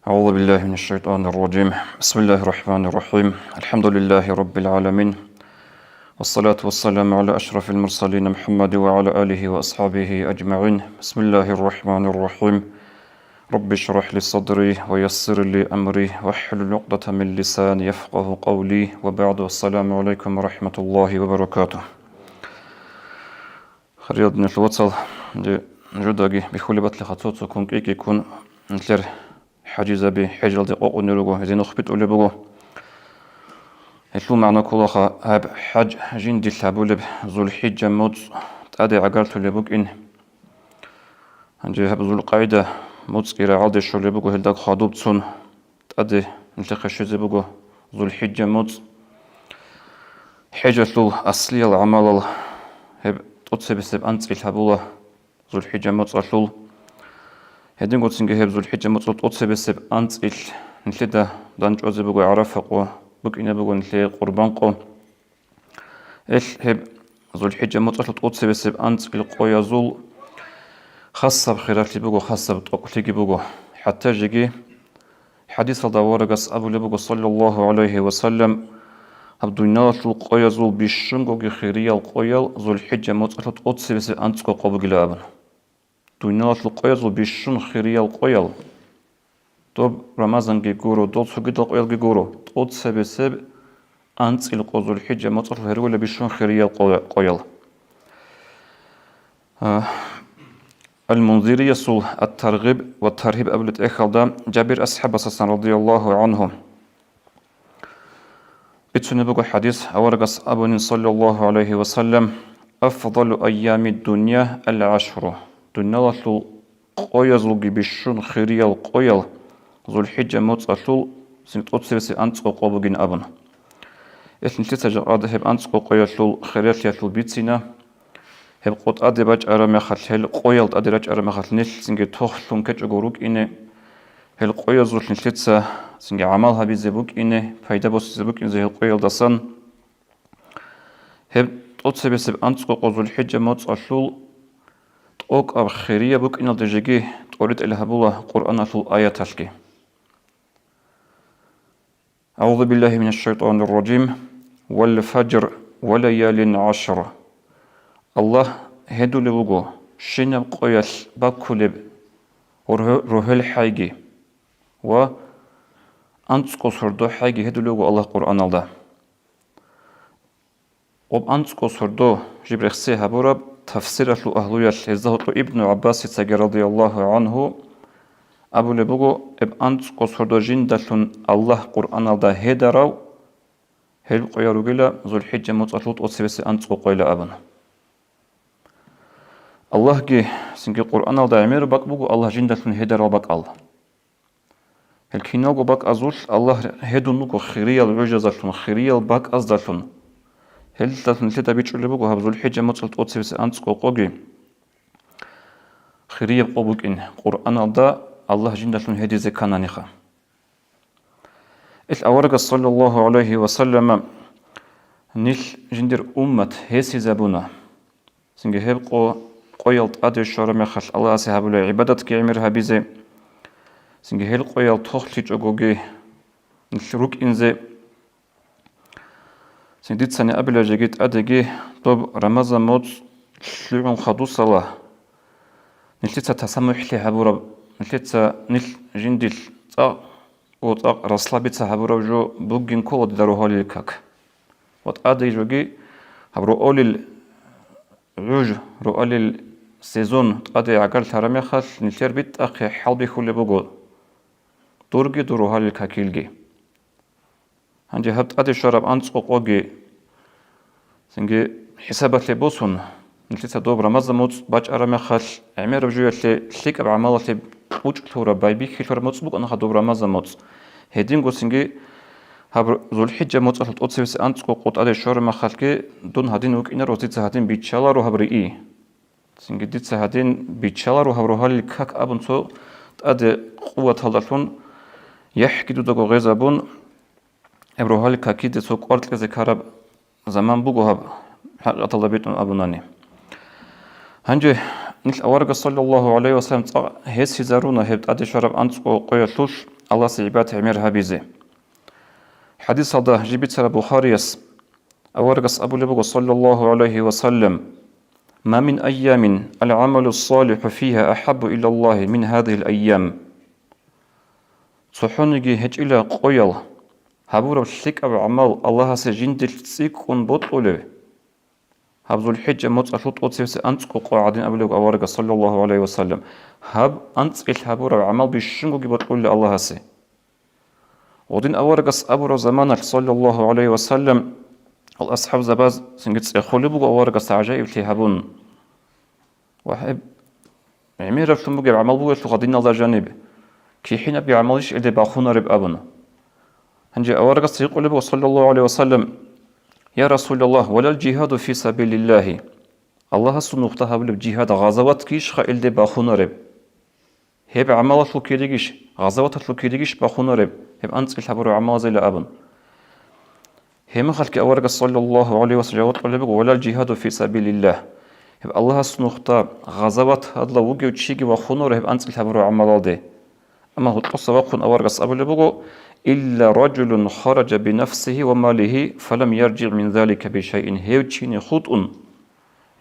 أعوذ بالله من الشيطان الرجيم. بسم الله الرحمن الرحيم. الحمد لله رب العالمين، والصلاة والسلام على أشرف المرسلين محمد وعلى آله وأصحابه أجمعين. بسم الله الرحمن الرحيم. رب اشرح لي صدري ويسر لي أمري واحلل عقدة من لساني يفقه قولي، وبعد. السلام عليكم ورحمة الله وبركاته. خريط نتوصل جداجي بخولي بطل خطوط كون كيكي كون نتلر حاجز بي حجر دقوق نلقو زين خبيت أولي بقو هلو معنا كلها هاب حج جين دي الحبولب ذو الحجة موت تأدي عقالتو لبوك إن هنجي هاب ذو القاعدة موت إلى عادي شو لبوكو هلداك خادوب تسون تأدي نلتقى شوزي بوكو ذو الحجة موت حجة لو أصلية العمال هاب تقصي بسيب أنت الحبولة ذو الحجة موت أشلول هدين قلت سنجي هبزو الحجة مطلوب أطسي بسيب أنت نتلدا دانج أزي بقو عرفقو بك إنا بقو نتلي قربانقو هب ذو الحجة مطلوب أطسي بسيب أنت القوية زول خاصة بخيرات لي بقو خاصة بتقلقي بقو حتى جيجي حديث الدوارقس أبو لبقو صلى الله عليه وسلم عبدو الناس القوية زول بيشنقو خيرية القوية ذو الحجة مطلوب أطسي بسيب أنت قوبو قلابن دوينات القيل بيشون خيرية القيل طب رمضان جيجورو دوت سجد القيل جيجورو دوت سبب أنت القوز الحجة ما تصل هرو ولا بيشون خيرية القيل المنذرية صل الترغيب والترهيب قبل تأخذ جابر أصحاب أساسا رضي الله عنهم بتسنبق حديث أورقص أبو صلى الله عليه وسلم أفضل أيام الدنيا العشر دنيا قويل بيشون خيرية القويل ذو الحجة موت أشول سنت أتسبسي أنت قوبوجين أبن إثنين تسجل هب أنت قويل شول خيرية شول بيتسينا هب قط أدبج أرمخل هل قويل أدرج أرمخل نش سنجي توخ شون كتش أجوروك إنه هل قويل ذو الحجة سنجي عملها بيزبوك إنه فايدة بس زبوك إنه هل قويل دسان هب أتسبسي أنت قويل ذو الحجة موت أشول أوك أب خيرية بوك إن الدجاجي تقولت إلها بولا قرآن في الآية تشكي. أعوذ بالله من الشيطان الرجيم. والفجر وليال عشر. الله هدو لبوغو شنب قويش باكولب روحل حاجي و أنتسكو سردو حاجي هدو لبوغو الله قرآن الله وب أنتسكو سردو جبرخسي هبورب تفسير أهلوية الزهد ابن عباس رضي الله عنه أبو لبوغو اب أنت قصردو جندلون الله قرآن الله هدراو هل قيارو جلا ذو الحجة متألوت أصبس أنت قيل أبن الله جي سنجي قرآن الله عمير باك بوغو الله جندلون هدراو باك الله هل كينوغو باك أزول الله هدو نوغو خيريال عجزلون خيريال باك أزدلون هل تلتن لتا بيتشو لبوغو هبزو الحجة متألوت أصبس أنت قوغي خيريال قوبوك إن قرآن الله جندلون هدي زكانا نخا الأورق صلى الله عليه وسلم نيل جندر أمة هسي زبونا سنجي هبقو قويلت أدي الشرم خش الله سيهابو عبادتك عمرها بيزي سنجي هل قويلت تخليج أقوغي نشروك إنزي سنديت سنة أبلا جيت أدقي طب رمضان موت شلعون خدو صلاة نلتتا تسمح لي هبورا نلتتا نل جندل وطاق رسلابيتا هبورا جو بوغين كولا دارو هالي الكاك وط أدي جوغي هبرو أولي العوج رو أولي السيزون أدي عقال ترمي خال نلتر بيت أخي حالبي خولي بوغو دورغي دورو هالي الكاكيلغي هنجي هبت أدي شراب أنتسقو قوغي سنجي حسابات لي بوسون نلتتا دوب رمضان موت باج أرمي خال عمير بجوية ليك أبعمالة لي وج ثورة بايبي كيلور موت بوك أنا خدوب رمضان موت هيدين قو سنجي هبر ذو الحجة موت أهل تقصيبس أنتسقو قوت أدي شرم خالكي دون هادين وك إنا روزيت هادين بيتشالا رو هبري إيه سنجي ديت هادين بيتشالا رو هبرو هالي كاك أبن تو أدي قوة هالدلون يحكي دو دقو غيزابون أبرو هالي كاكي دي سو قرط لزي كارب زمان بوغو هب حق طلبيتون أبناني هنجي نيل أورق صلى الله عليه وسلم هس هزارونا هبت أدي شرب أنتسقو قوية لوش الله سيبات عمرها بيزي حديث هذا جبت سر بخاريس أورقس أبو لبغ صلى الله عليه وسلم ما من أيام العمل الصالح فيها أحب إلى الله من هذه الأيام صحونجي هج إلى قويل هبور الشك أو عمل الله سجند السيكون بطولة هبذو الحجة موت أشوط أتسيس أنتقو قاعدين أبو لبغ أورقس صلى الله عليه وسلم هب أنتقل هبور عمل بشنقو بطولة الله سي ودين أورقس أبو زمانك صلى الله عليه وسلم الأصحاب زباز سنجت يخلبوا أورقس عجائب تهابون وحب عمير فلمو جب عمل بوه غادين الله جانب كي حين بيعملش إلى باخونا رب أبنا هنجي أورقس يقول صلى الله عليه وسلم يا رسول الله ولا الجهاد في سبيل الله الله سنوختها بالجهاد غزوات كيش خا إلى باخونا رب هب عمل شو كيرجيش غزوات شو كيرجيش باخونا رب هب أنت الحبر عمل زي لأبن هم خلك أورقس صلى الله عليه وسلم ولا الجهاد في سبيل الله هب الله سنوختا غزوات هذا وجه وشيء وخنور هب أنت الحبر عمل ده أما هو تصوّقون أورقس أبو لبغو إلا رجل خرج بنفسه وماله فلم يرجع من ذلك بشيء هيوتشين خطأ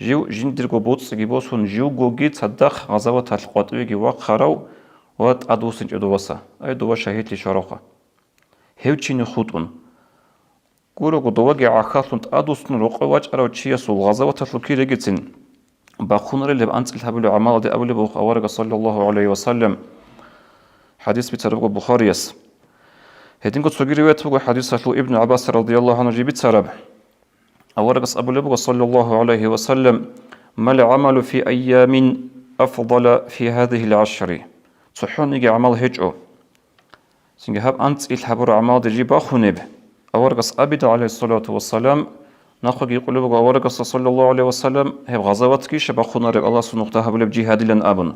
جيو جندرغو بوتس جيبوسون جيو جوجيت صدق غزوات القطوي وقرأوا واتأدوسن جدوسا أي دوا شهيد لشراقة هيوتشين خطأ قولوا دواجي عخاطن تأدوسن رقواج أرو تشيسو الغزوات الفكيرة جتن باخونر اللي بأنت الحبل عمال دي أولي بوخ أورقس صلى الله عليه وسلم حديث بتربق بخاريس هدين قد سجى رواية حديث ابن عباس رضي الله عنه جبت سرب أورقس أبو لبغ صلى الله عليه وسلم ما العمل في أيام أفضل في هذه العشر صحون يجي عمل هجو سنجهاب أنت الحبر عمال دي باخونب أورقس أبد عليه الصلاة والسلام ناخذ يقول لبغ أورقس صلى الله عليه وسلم هب غزوات كيش باخونا رب الله سنقطها بلب جهاد لن أبن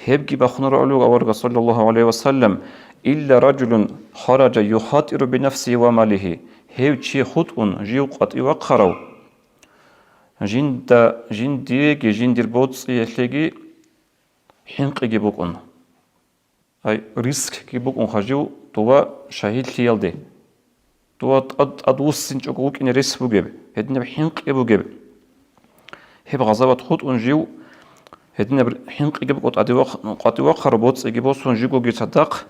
هبجي بخنر علو أورق صلى الله عليه وسلم إلا رجل خرج يخاطر بنفسه وماله هيوتشي خطء جيو قطي وقرو جنديك جندير بوتس يحلقي حنق جيبوكون أي ريسك جيبوكون خجيو توا شهيد ليالدي توا أدوس سنجوكوك إن ريس بوجب هدنا بحنق يبوجب هب غزوات خطء جيو هدنا حين قيب قط وقر بوتس يجيبوسون جيجو جيتصدق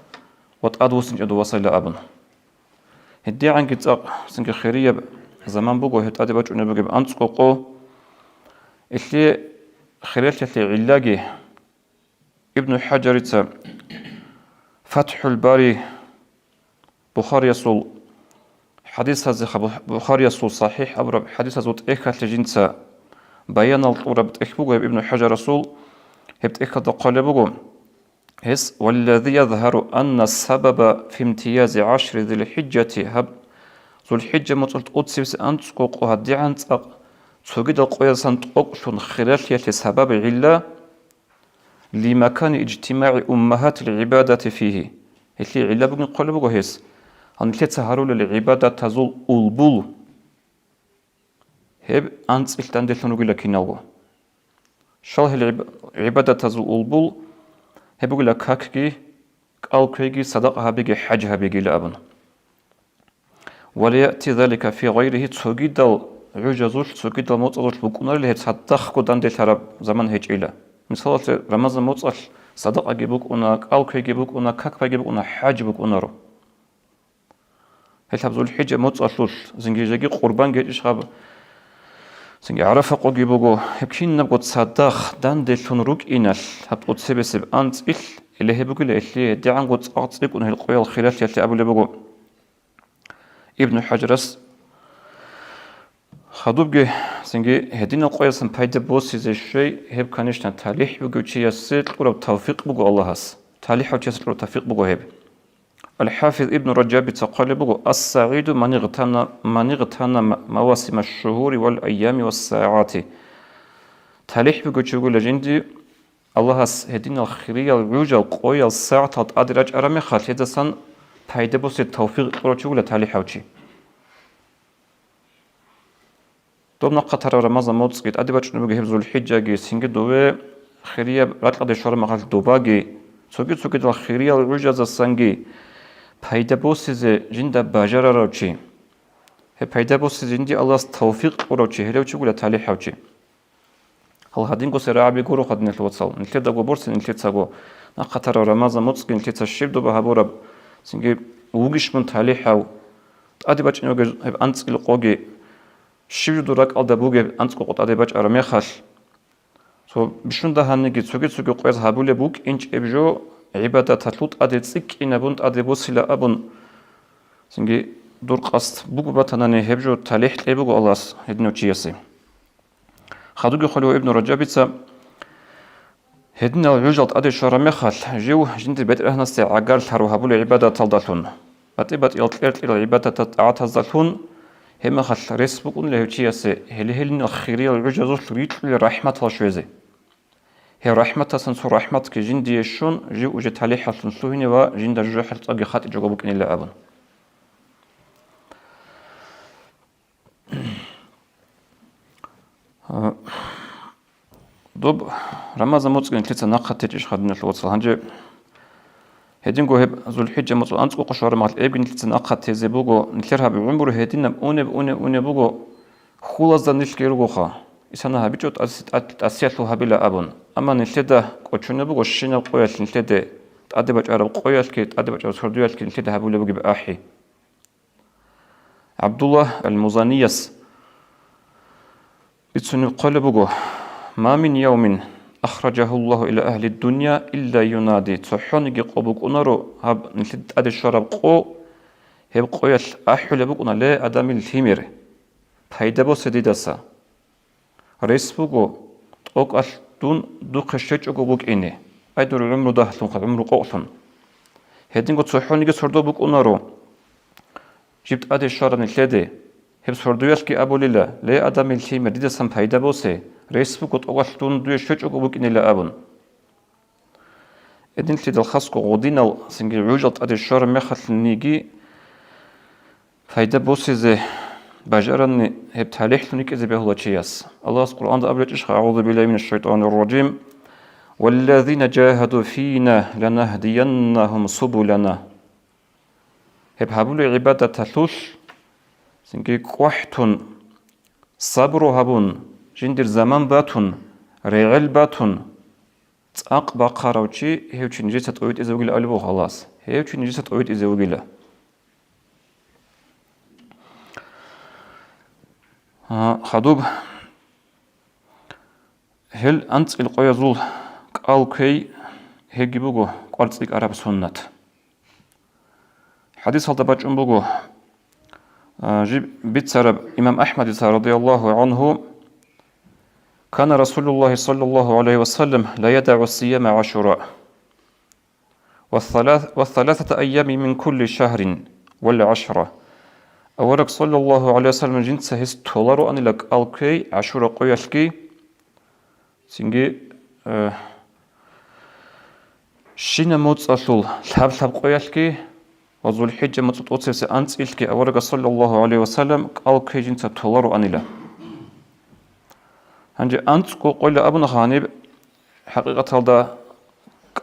وتأدوسن جدو وصل لأبن هدي عن جتاق سنك خيرية زمان بوجو هتأدي بجون بجيب أنتقو اللي خيرية اللي علاجي ابن حجر فتح الباري بخاري يسول حديث هذا بخاري يسول صحيح أبرب حديث هذا تأكد لجنسا بيان الطورة بتأكبوه ابن حجر رسول هبتأكد قالبوه هس والذي يظهر أن السبب في امتياز عشر ذي الحجة هب ذو الحجة مطلت أدسيس أنتقوق وهدي عن تقيد القوية سنتقوقشون خلال سبب علة لمكان اجتماع أمهات العبادة فيه اللي علة بقن قالبوه هس أن تتهاروا للعبادة تزول ألبول هب أنت إلتندلتون وقيل كينالو شاله العبادة تزول ألبول هب وقيل كاكي كالكيجي صدقها بيجي حجها بيجي لأبن وليأتي ذلك في غيره تسوغيد العجزوش تسوغيد الموتزوش بكونا اللي هتصدق قدان دي تراب زمان هيج إلا مثال رمضان موتزوش صدقها جيبوكونا كالكي جيبوكونا كاكبا جيبوكونا حاج بكونا رو هل تبزو الحجة موتزوش زنجي جاقي قربان جيج إشغاب سنجي عرفة قوغي بوغو هبكين نبغو تصدق دان دلتون روك إنال هبتقو تسيبسيب أنت اللي هبوغي اللي دعان قو تصدق ونه القوية الخلال يلي أبو لبوغو ابن حجرس خدوبغي سنجي هدين القوية سنبايدة بوسي زي الشيء هب كانشتان تاليح بوغو چي يسير لقرب توفيق بوغو الله هس تاليح وچي يسير لقرب توفيق بوغو هب الحافظ ابن رجب تقال بوغو السعيد من اغتنى مواسم الشهور والأيام والساعات تاليح بوغو چوغو لجندي الله هدين الخيرية الوجه القوية الساعة أدراج أرامي خالد سن بايدة بوسي توفيق لقرب چوغو لتاليح وچي دومنا قطر رمضان موتسقيت أدباج نبوغو هبزو الحجة جي سنجي دوه خيرية راتلا دي شورا مغال دوباجي سوكي الخيرية الوجه السنجي пайда босизе жинда бажараравчи he пайда босизе жинди Аллахс тавфиқ уравчи хелевчи гуля талихавчи хал хадин го сераби гуру хадин лвацал ниледа го борсин нилецаго на қатара рамазан моцки нилеца шибду бахабураб синги угишмун талихав адибачноге he анцил qogi шибду рак алдабуге анцко qot adibach арамехал so bishunda hanigi zuge qoyaz habule buk inch ebjo عبادة تطلط أديتك إن بنت أديبوسيلا أبن سنجي دور قصد بوجو بطناني هبجو تاليح لبوجو الله هدنو تشيسي خدوجي خلو ابن رجابيتسا هدنا يوجد أدي شرمخال جو جند بيت أهنستي عقال ثرو هبول عبادة تلدتون بات يلتقرت إلى عبادة تعتزلون هم خال رسبوك له تشيسي هل الخيرية الرجال ريت لرحمة الله هي رحمة سنسو رحمة كجندي يشون جو وجه تاليح سنسوهن وجند جوحل تأجي خاطئ جوابك إن الله أبن دوب رمضان موتسكن تلتsa ناقة تيش خدنا الوصل هنجي هدين جو هب ذو الحجة موتسو أنتو قشور مال إبن تلتsa ناقة تيزي بوجو نكرها بعمره هدين نم أون بوجو خلاص ده نشكيرو خا إسانا هبيجو تأسيات له هبيلا أبن أما نلتدا قشون بوجو شينا قويل نلتدا أدبج عرب قويل كي أدبج عرب سردويل كي نلتدا هبولا بوجي بأحي عبد الله المزانيس بتسني قال بوجو ما من يوم أخرجه الله إلى أهل الدنيا إلا ينادي تصحوني قبوك أنارو هب نلتد أدي الشرب قو هب قويل أحول بوكنا لا أدم الثمير فايدة سديدسا رئيس بوجو أوك دون دو خشيج قبوك إني أيدور عمرو دهلون خب عمرو قوتون هدين قد تصحوني سردو بوك أنارو جبت أدي الشرب نلتدي هب سردويل كي أبو لله لا أدم الثمير ديدسا فايدة بوسي رئيس بوكت أغلطون دوي شوج أغبوك إني لأبن إدن تلد الخاصق غودينال سنجي عوجلت أدي الشار مخل نيجي فايدة بوسيزي باجراني هب تاليح لنك إذا بيهلا تشياس الله القرآن ده أبلج إشخ أعوذ بالله من الشيطان الرجيم والذين جاهدوا فينا لنهدينهم سبلنا هب هبول عبادة تلوش سنجي قوحتون صبر هبون جندر زمان باتون ريغل باتون تاق باقاروچي هيوچ نجيسة قويت إزوغيل ألبو خلاص هيوچ نجيسة قويت إزوغيل خدوب هل أنت القوية زول قال كي هيجي بوغو قارتسيك عرب سنة حديث هل دباج بوغو جيب بيت سرب إمام أحمد رضي الله عنه كان رسول الله صلى الله عليه وسلم لا يدع الصيام عاشوراء والثلاثة أيام من كل شهر والعشرة أورك صلى الله عليه وسلم جنسه هستولارو أن لك ألكي عاشوراء قويلكي سنجي شين موت أصل ثاب قويلكي وذو الحجة متوتوسس أنسيلكي أورك صلى الله عليه وسلم ألكي جنسه تولارو أن لك هنجي أنت قول أبونا خانب حقيقة هذا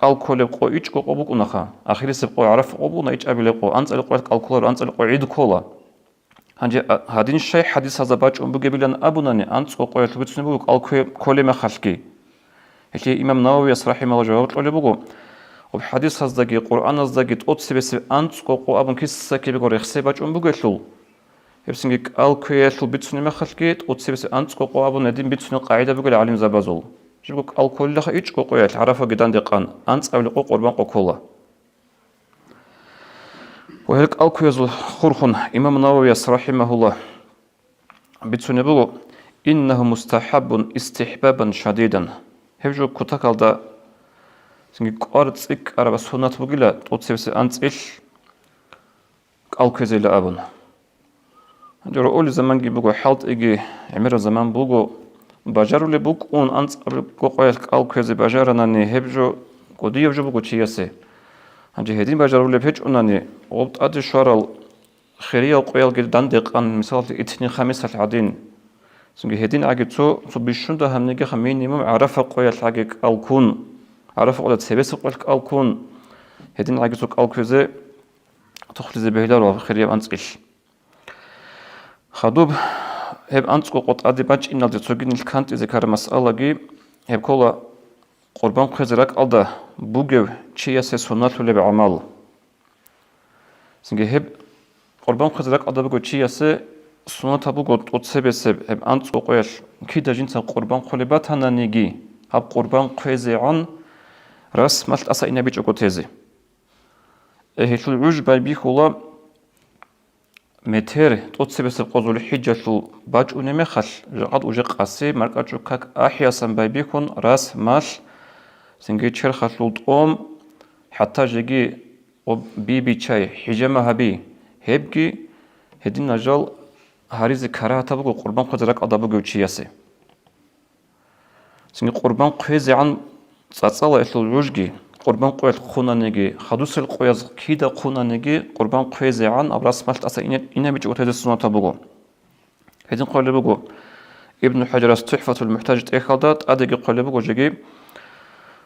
قال كل قو إيش قو أبوك نخا آخر سبقو عرف أبونا إيش أبي لقو أنت القول قال كل أنت القول عيد كولا هنجي هذين الشيء حديث هذا باج بقبلان أبونا أنت قول تبتسني بقول قال كل ما خلقي اللي إمام نووي رحمه الله جواب قال بقول وبحديث هذا جي قرآن هذا جي تقص بس أنت قو أبون كيس سكي بقول يخسي باج بقول يبسنجي قال كل بتسني ما خلقي تقص بس أنت قو أبون نديم بتسني قاعدة بقول علم زبازول جيبك الكل لها إيش قوية تعرفها جدا دقان أنت أو لقو قربان قولا وهلك الكل يزول خرخن إمام النووي رحمه الله بتسنبه إنه مستحب استحبابا شديدا هبجو كتاكال دا سنجي قارت سيك أربع سنات بقيلا تقصي أنت إيش الكل زي لأبن جرو أول زمان جيبو حالت إيجي عمر زمان بوجو باجارو لبوك اون أنت قويل الكل زي باجارنا هبجو قديو جو بوجو تشياسي هنجي هدين باجارو لبهج أنني وقت أدي شارل خيرية قويل جدا دقان مثال إتنين خميس العدين سنجي هدين عجب تو بيشون ده هم نيجي خمين نمو عرف قويل عجب الكون عرف قويل سبيس قويل الكون هدين عجب تو الكل زي تخلي بهلال وخير يب أنسقل خدوب هب أنسقو قط أدي باج إن الدي تسوقين الكانت إذا كار مسألة جي هب كولا قربان خزرك ألدا بوجو شيء سنة ولا بعمل سنجي هب قربان خزرك ألدا بوجو شيء سنة بوجو تسبب هب أنسقو قيل كده جنس قربان خلبات هنا نيجي هب قربان خزعان راس مال أسا إنا بيجو تيزي هيتل العجبة بيخولا متر تسبب قزول حجة باج ونمخل جقد وجق أسي مركز كاك أحياس بيكون راس مال سنجي تشر خلول أم حتى جيجي بي شاي حجمها بي هبجي هدين نجال هاريز كراهة تبغو قربان خزرك أضابغو تشياسي سنجي قربان قيزي عن تصالة إتلو الوجي قربان قويل خونا نجي خدوس القويز كيدا خونا نجي قربان قيزي عن أبراس مالت أسا إنا بيجي وتهد السنة تبغو هدين قول لبغو ابن حجر استحفة المحتاج تأخذت أدقي قول لبغو جيجي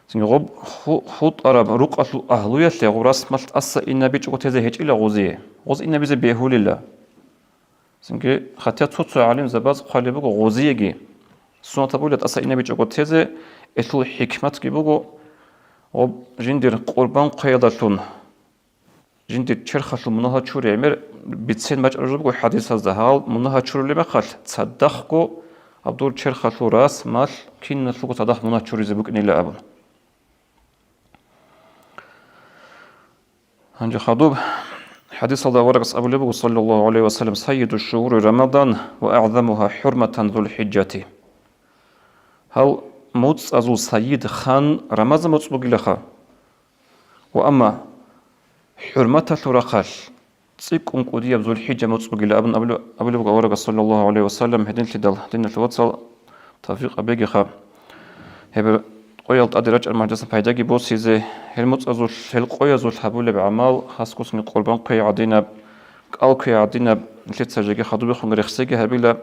سنجي غب خود أراب رقة أهلية لغراس مالت أسا إنا بيجي وتهد هيج إلا غوزية غوز إنا بيزي بيهول الله سنجي خاتيا توتسو عليم زباز قول لبغو غوزية جي سنة تبغو أسا إنا بيجي وتهد إتلو حكمت كي بغو جندير قربان قيادتون جندير تشرخل منها تشور يمر بتسين ماج أرجو حديث الزهال منها تشور اللي بخل تصدقكو عبدول تشرخل راس مال كين نسلوك تصدق منها تشور يزبوك إني لا أبن هنجي خدوب حديث الله ورقص أبو لبو صلى الله عليه وسلم سيد الشهور رمضان وأعظمها حرمة ذو الحجة هل موت أزو سيد خان رمضان موت بقلخا وأما حرمة ثرقال تسيك قدية بذو الحجة موت بقل أبو لبقى ورقة صلى الله عليه وسلم هدين لدل هدين الوصل توفيق أبيقخا هبر قويلت أدراج المهجسة فايداقي بوسيزي هل موت أزو هل قوي أزو الحبول بعمال خاص كوسني قربان قوي عدينا قال قوي عدينا لتسجيقي خدوبي خنغ رخصيقي هبيلا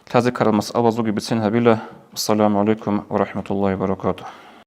تذكر المسألة زوجي بسين هبيلا السلام عليكم ورحمة الله وبركاته